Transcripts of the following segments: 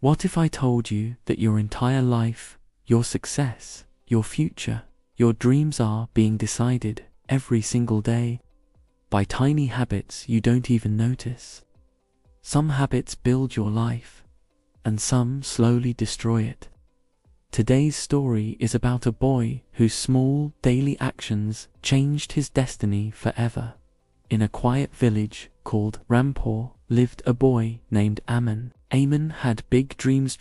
What if I told you that your entire life, your success, your future, your dreams are being decided every single day by tiny habits you don't even notice? Some habits build your life, and some slowly destroy it. Today's story is about a boy whose small daily actions changed his destiny forever. In a quiet village called Rampur lived a boy named Aman. Aman had big dreams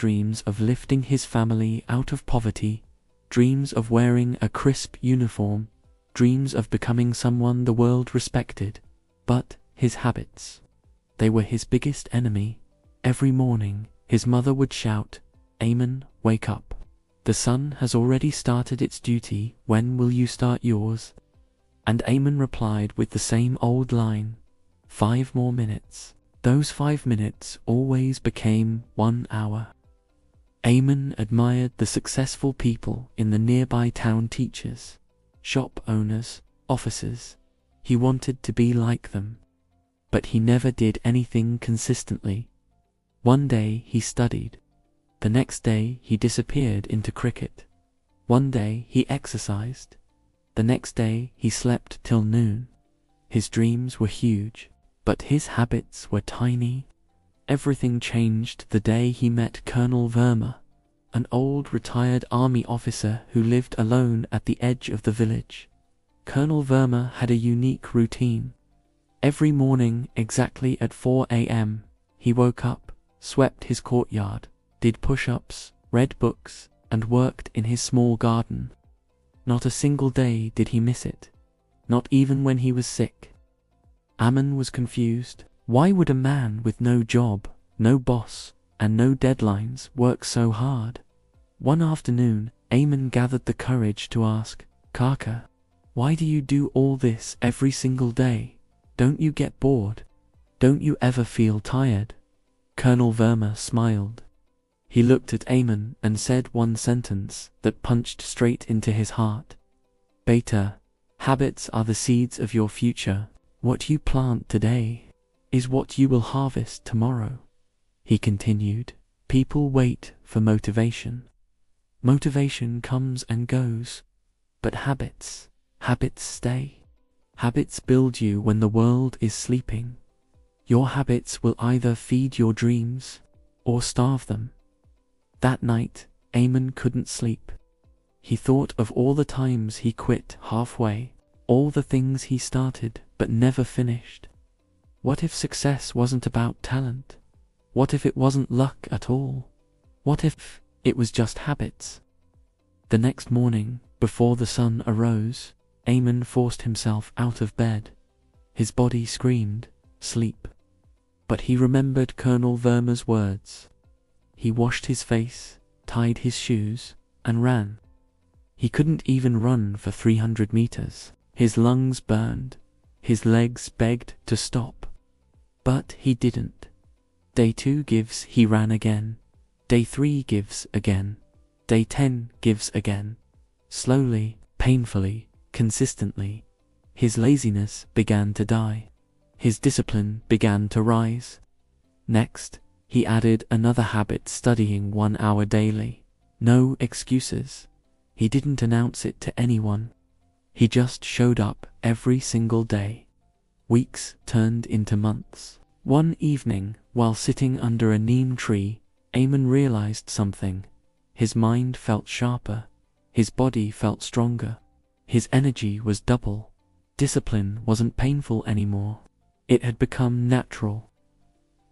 of lifting his family out of poverty, dreams of wearing a crisp uniform, dreams of becoming someone the world respected. But his habits, they were his biggest enemy. Every morning, his mother would shout, "Aman, wake up. The sun has already started its duty. When will you start yours?" And Aman replied with the same old line, 5 more minutes. Those 5 minutes always became 1 hour. Aman admired the successful people in the nearby town, teachers, shop owners, officers. He wanted to be like them. But he never did anything consistently. One day he studied. The next day he disappeared into cricket. One day he exercised. The next day he slept till noon. His dreams were huge, but his habits were tiny. Everything changed the day he met Colonel Verma, an old retired army officer who lived alone at the edge of the village. Colonel Verma had a unique routine. Every morning, exactly at 4 a.m., he woke up, swept his courtyard, did push-ups, read books, and worked in his small garden. Not a single day did he miss it, not even when he was sick. Aman was confused. Why would a man with no job, no boss, and no deadlines work so hard? One afternoon, Aman gathered the courage to ask, "Kaka, why do you do all this every single day? Don't you get bored? Don't you ever feel tired?" Colonel Verma smiled. He looked at Aman and said one sentence that punched straight into his heart. "Beta, habits are the seeds of your future. What you plant today is what you will harvest tomorrow." He continued, "People wait for motivation. Motivation comes and goes, but habits stay. Habits build you when the world is sleeping. Your habits will either feed your dreams or starve them." That night, Aman couldn't sleep. He thought of all the times he quit halfway, all the things he started but never finished. What if success wasn't about talent? What if it wasn't luck at all? What if it was just habits? The next morning, before the sun arose, Aman forced himself out of bed. His body screamed, "Sleep." But he remembered Colonel Verma's words. He washed his face, tied his shoes, and ran. He couldn't even run for 300 meters. His lungs burned. His legs begged to stop. But he didn't. Day 2 gives, he ran again. Day 3 gives again. Day 10 gives again. Slowly, painfully, consistently, his laziness began to die. His discipline began to rise. Next, he added another habit, studying 1 hour daily. No excuses. He didn't announce it to anyone. He just showed up every single day. Weeks turned into months. One evening, while sitting under a neem tree, Aman realized something. His mind felt sharper. His body felt stronger. His energy was double. Discipline wasn't painful anymore. It had become natural.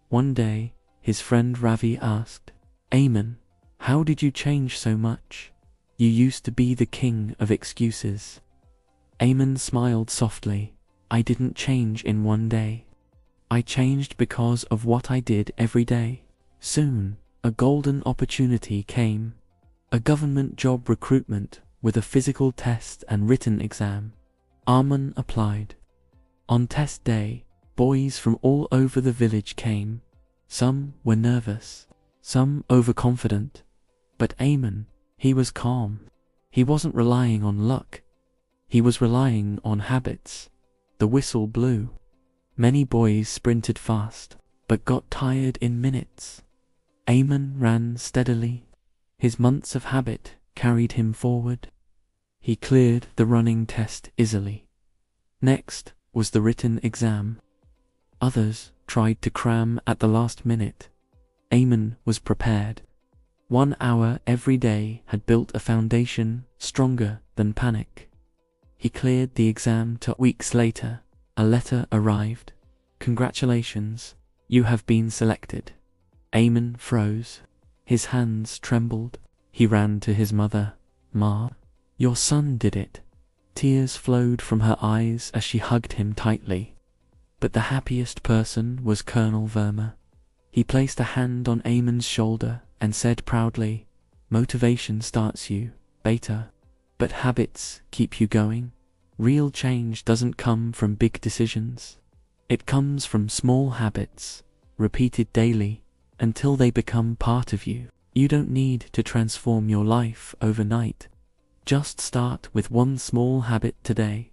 One day, his friend Ravi asked, "Aman, how did you change so much? You used to be the king of excuses." Aman smiled softly. "I didn't change in one day. I changed because of what I did every day." Soon, a golden opportunity came. A government job recruitment with a physical test and written exam. Aman applied. On test day, boys from all over the village came. Some were nervous, some overconfident. But Aman, he was calm. He wasn't relying on luck. He was relying on habits. The whistle blew. Many boys sprinted fast, but got tired in minutes. Aman ran steadily. His months of habit carried him forward. He cleared the running test easily. Next was the written exam. Others tried to cram at the last minute. Aman was prepared. 1 hour every day had built a foundation stronger than panic. He cleared the exam. 2 weeks later, a letter arrived. "Congratulations, you have been selected." Aman froze. His hands trembled. He ran to his mother. "Ma, your son did it." Tears flowed from her eyes as she hugged him tightly. But the happiest person was Colonel Verma. He placed a hand on Aman's shoulder and said proudly, "Motivation starts you, beta, but habits keep you going. Real change doesn't come from big decisions. It comes from small habits, repeated daily, until they become part of you. You don't need to transform your life overnight. Just start with one small habit today.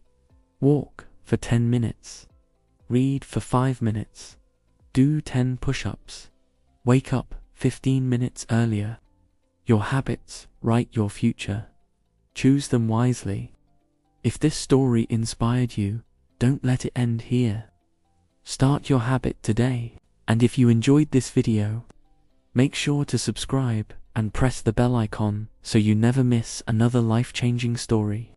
Walk for 10 minutes. Read for 5 minutes. Do 10 push-ups. Wake up 15 minutes earlier. Your habits write your future. Choose them wisely." If this story inspired you, don't let it end here. Start your habit today. And if you enjoyed this video, make sure to subscribe and press the bell icon so you never miss another life-changing story.